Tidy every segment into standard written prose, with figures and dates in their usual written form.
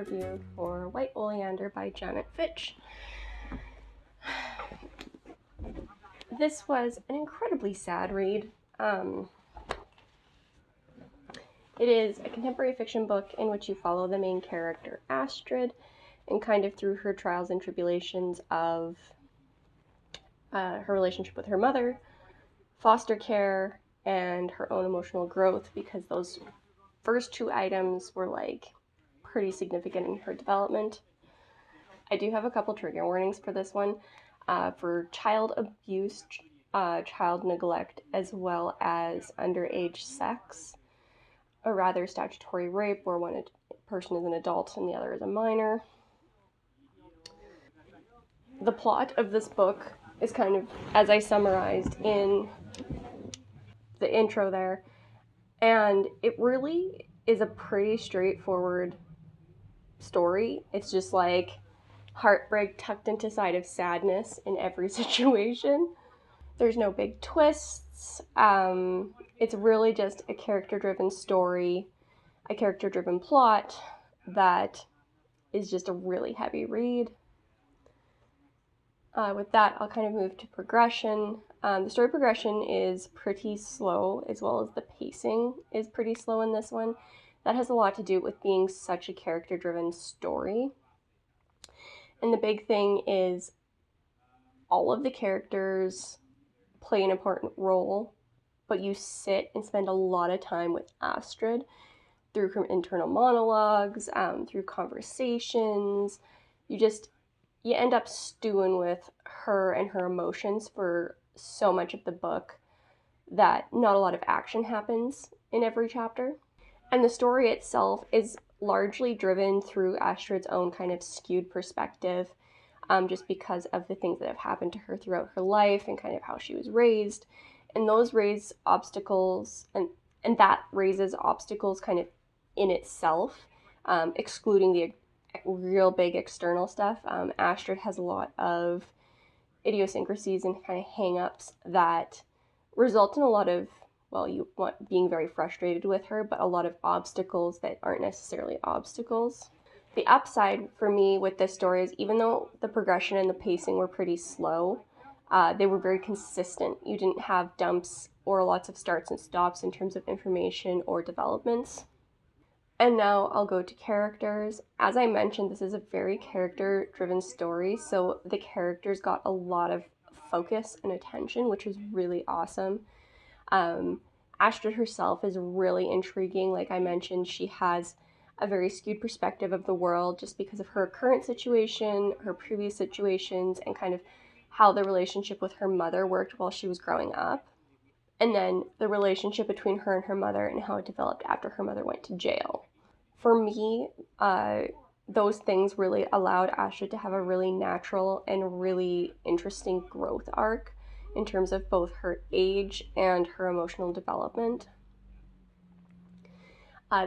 review for White Oleander by Janet Fitch. This was an incredibly sad read. It is a contemporary fiction book in which you follow the main character, Astrid, and kind of through her trials and tribulations of her relationship with her mother, foster care, and her own emotional growth, because those first two items were like pretty significant in her development. I do have a couple trigger warnings for this one, for child abuse, child neglect, as well as underage sex, or rather statutory rape, where one person is an adult and the other is a minor. The plot of this book is kind of, as I summarized in the intro there, and it really is a pretty straightforward story. It's just like heartbreak tucked into side of sadness in every situation. There's no big twists. It's really just a character-driven story, a character-driven plot that is just a really heavy read. With that, I'll kind of move to progression. The story progression is pretty slow, as well as the pacing is pretty slow in this one. That has a lot to do with being such a character-driven story. And the big thing is all of the characters play an important role, but you sit and spend a lot of time with Astrid through her internal monologues, through conversations. You end up stewing with her and her emotions for so much of the book that not a lot of action happens in every chapter. And the story itself is largely driven through Astrid's own kind of skewed perspective, just because of the things that have happened to her throughout her life and kind of how she was raised. And those raise obstacles, and that raises obstacles kind of in itself, excluding the real big external stuff. Astrid has a lot of idiosyncrasies and kind of hang-ups that result in a lot of, being very frustrated with her, but a lot of obstacles that aren't necessarily obstacles. The upside for me with this story is, even though the progression and the pacing were pretty slow, they were very consistent. You didn't have dumps or lots of starts and stops in terms of information or developments. And now I'll go to characters. As I mentioned, this is a very character-driven story, so the characters got a lot of focus and attention, which was really awesome. Astrid herself is really intriguing. Like I mentioned, she has a very skewed perspective of the world just because of her current situation, her previous situations, and kind of how the relationship with her mother worked while she was growing up. And then the relationship between her and her mother and how it developed after her mother went to jail. For me, those things really allowed Astrid to have a really natural and really interesting growth arc in terms of both her age and her emotional development.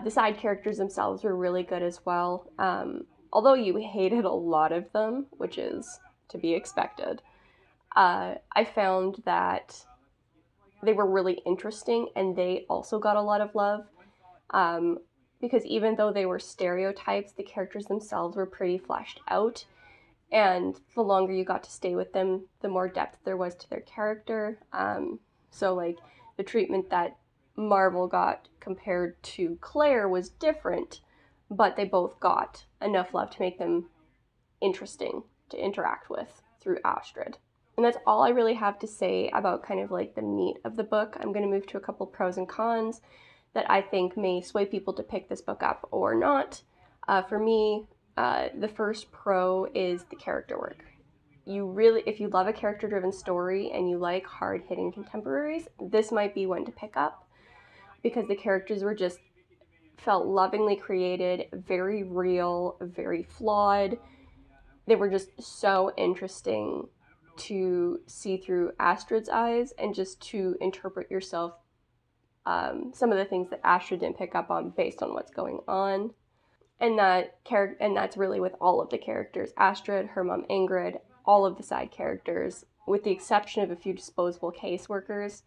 The side characters themselves were really good as well. Although you hated a lot of them, which is to be expected, I found that they were really interesting, and they also got a lot of love, because even though they were stereotypes, the characters themselves were pretty fleshed out, and the longer you got to stay with them, the more depth there was to their character. So like the treatment that Marvel got compared to Claire was different, but they both got enough love to make them interesting to interact with through Astrid. And that's all I really have to say about kind of like the meat of the book. I'm going to move to a couple pros and cons that I think may sway people to pick this book up or not. For me, the first pro is the character work. If you love a character-driven story and you like hard-hitting contemporaries, this might be one to pick up, because the characters felt lovingly created, very real, very flawed. They were just so interesting to see through Astrid's eyes, and just to interpret yourself some of the things that Astrid didn't pick up on based on what's going on. And that's really with all of the characters. Astrid, her mom Ingrid, all of the side characters, with the exception of a few disposable caseworkers.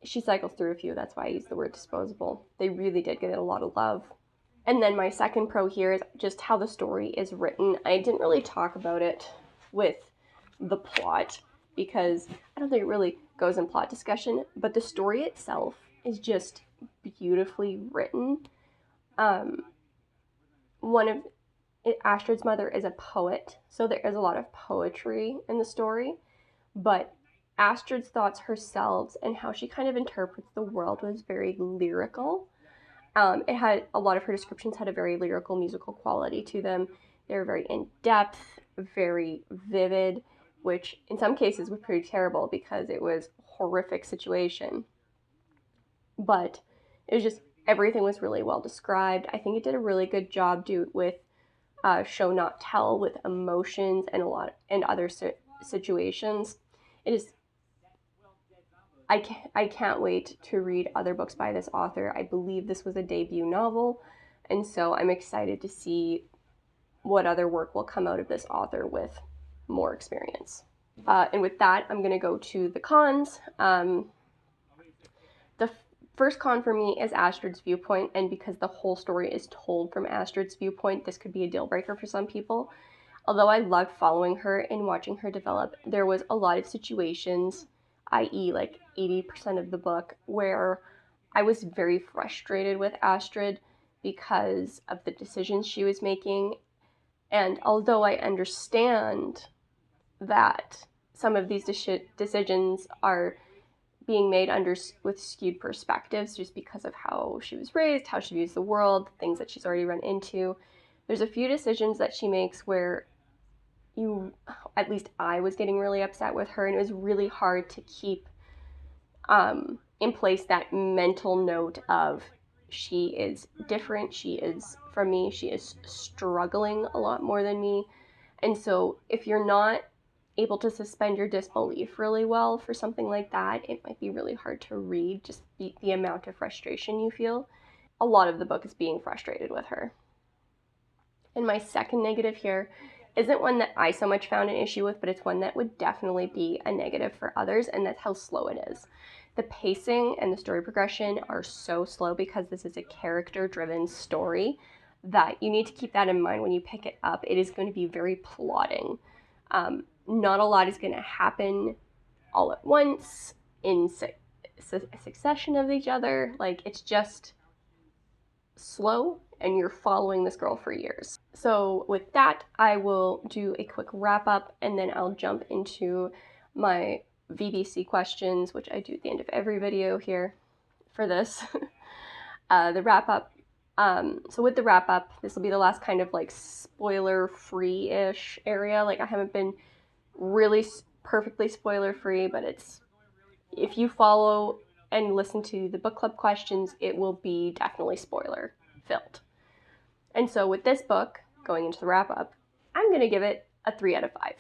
She cycles through a few, that's why I use the word disposable. They really did get a lot of love. And then my second pro here is just how the story is written. I didn't really talk about it with the plot because I don't think it really goes in plot discussion, but the story itself is just beautifully written. Astrid's mother is a poet, so there is a lot of poetry in the story, but Astrid's thoughts herself and how she kind of interprets the world was very lyrical. It had a lot of her descriptions had a very lyrical musical quality to them. They were very in-depth, very vivid, which in some cases was pretty terrible because it was a horrific situation. But it was just, everything was really well described. I think it did a really good job with show not tell with emotions and other situations. It is, I can't wait to read other books by this author. I believe this was a debut novel, and so I'm excited to see what other work will come out of this author with more experience. And with that, I'm going to go to the cons. The first con for me is Astrid's viewpoint, and because the whole story is told from Astrid's viewpoint, this could be a deal breaker for some people. Although I loved following her and watching her develop, there was a lot of situations, i.e. like 80% of the book, where I was very frustrated with Astrid because of the decisions she was making. And although I understand that some of these decisions are being made with skewed perspectives just because of how she was raised, how she views the world, things that she's already run into, there's a few decisions that she makes where at least I was getting really upset with her, and it was really hard to keep in place that mental note of she is different, she is from me, she is struggling a lot more than me. And so if you're not able to suspend your disbelief really well for something like that, it might be really hard to read, just the amount of frustration you feel. A lot of the book is being frustrated with her. And my second negative here isn't one that I so much found an issue with, but it's one that would definitely be a negative for others, and that's how slow it is. The pacing and the story progression are so slow because this is a character-driven story that you need to keep that in mind when you pick it up. It is going to be very plotting. Not a lot is going to happen all at once in succession of each other. Like, it's just slow, and you're following this girl for years. So with that, I will do a quick wrap up, and then I'll jump into my VBC questions, which I do at the end of every video here for this. The wrap up. So with the wrap up, this will be the last kind of like spoiler free-ish area. Like, I haven't been really perfectly spoiler free, but if you follow and listen to the book club questions, it will be definitely spoiler filled. And so with this book, going into the wrap up, I'm going to give it a 3 out of 5.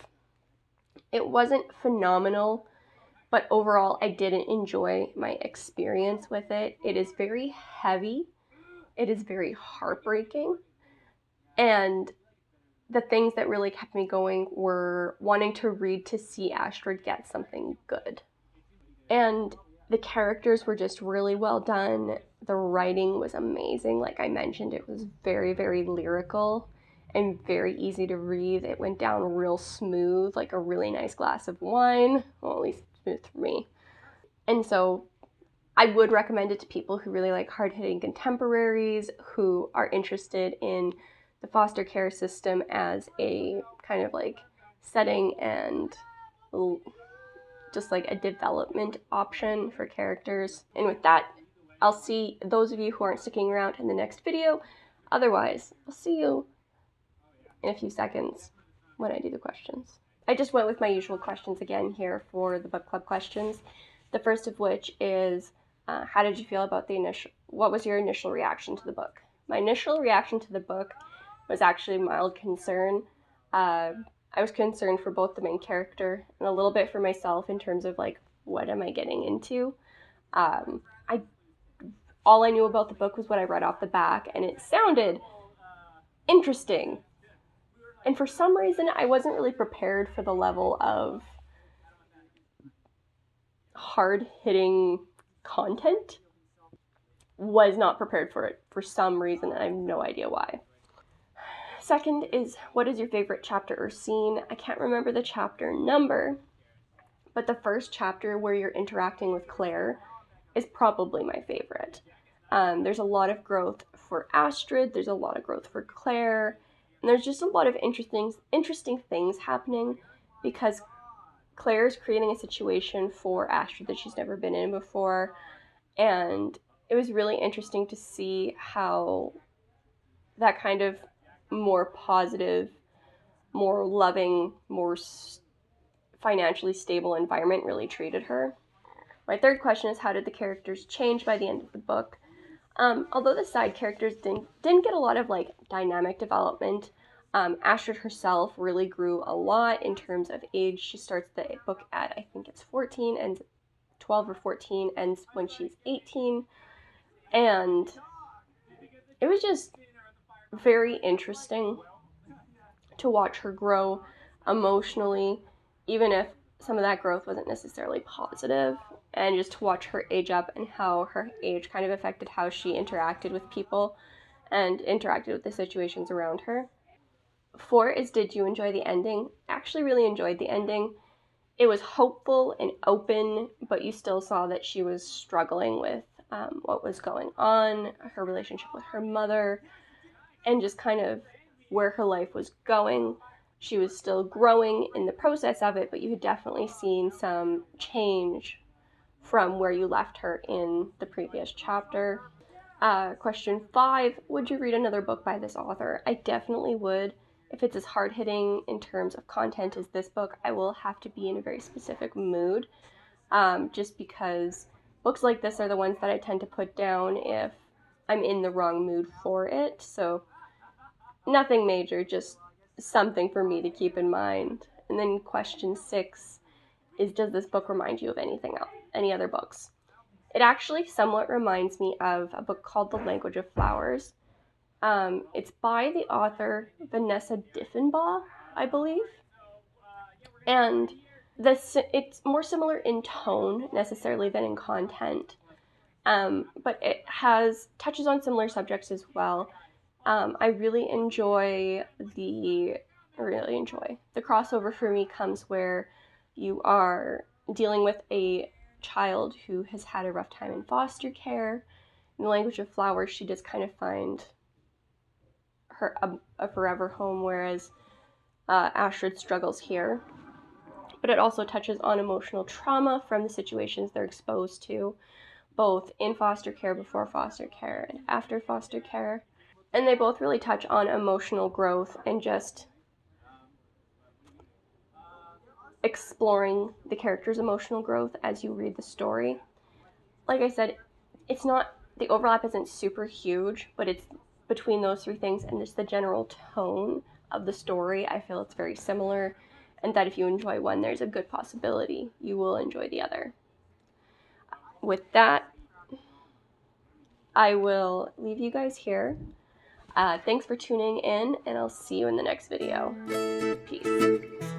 It wasn't phenomenal, but overall I didn't enjoy my experience with it. It is very heavy. It is very heartbreaking. And the things that really kept me going were wanting to read to see Astrid get something good. And the characters were just really well done. The writing was amazing. Like I mentioned, it was very, very lyrical and very easy to read. It went down real smooth, like a really nice glass of wine. Well, at least smooth for me. And so I would recommend it to people who really like hard-hitting contemporaries, who are interested in the foster care system as a kind of like setting and just like a development option for characters. And with that, I'll see those of you who aren't sticking around in the next video. Otherwise, I'll see you in a few seconds when I do the questions. I just went with my usual questions again here for the book club questions. The first of which is, how did you feel about what was your initial reaction to the book? My initial reaction to the book was actually mild concern. I was concerned for both the main character and a little bit for myself in terms of like, what am I getting into? All I knew about the book was what I read off the back, and it sounded interesting. And for some reason, I wasn't really prepared for the level of hard-hitting content. Was not prepared for it for some reason, and I have no idea why. Second is, what is your favorite chapter or scene? I can't remember the chapter number, but the first chapter where you're interacting with Claire is probably my favorite. There's a lot of growth for Astrid, there's a lot of growth for Claire, and there's just a lot of interesting things happening because Claire's creating a situation for Astrid that she's never been in before, and it was really interesting to see how that kind of more positive, more loving, more financially stable environment really treated her. My third question is, how did the characters change by the end of the book? Although the side characters didn't get a lot of like dynamic development, Astrid herself really grew a lot in terms of age. She starts the book at, I think it's 14, and 12 or 14, ends when she's 18, and it was just very interesting to watch her grow emotionally, even if some of that growth wasn't necessarily positive, and just to watch her age up and how her age kind of affected how she interacted with people and interacted with the situations around her. 4 is, did you enjoy the ending? I actually really enjoyed the ending. It was hopeful and open, but you still saw that she was struggling with what was going on, her relationship with her mother, and just kind of where her life was going. She was still growing in the process of it, but you had definitely seen some change from where you left her in the previous chapter. Question 5, would you read another book by this author? I definitely would. If it's as hard-hitting in terms of content as this book, I will have to be in a very specific mood, just because books like this are the ones that I tend to put down if I'm in the wrong mood for it. So nothing major, just something for me to keep in mind. And then question 6 is, does this book remind you of anything else, any other books? It actually somewhat reminds me of a book called The Language of Flowers. It's by the author Vanessa Diffenbaugh, I believe. And it's more similar in tone necessarily than in content. But it touches on similar subjects as well. I really enjoy the crossover for me comes where you are dealing with a child who has had a rough time in foster care. In The Language of Flowers, she does kind of find her a forever home, whereas Astrid struggles here. But it also touches on emotional trauma from the situations they're exposed to, both in foster care, before foster care, and after foster care. And they both really touch on emotional growth and just exploring the character's emotional growth as you read the story. Like I said, the overlap isn't super huge, but it's between those 3 things and just the general tone of the story. I feel it's very similar, and that if you enjoy one, there's a good possibility you will enjoy the other. With that, I will leave you guys here. Thanks for tuning in, and I'll see you in the next video. Peace.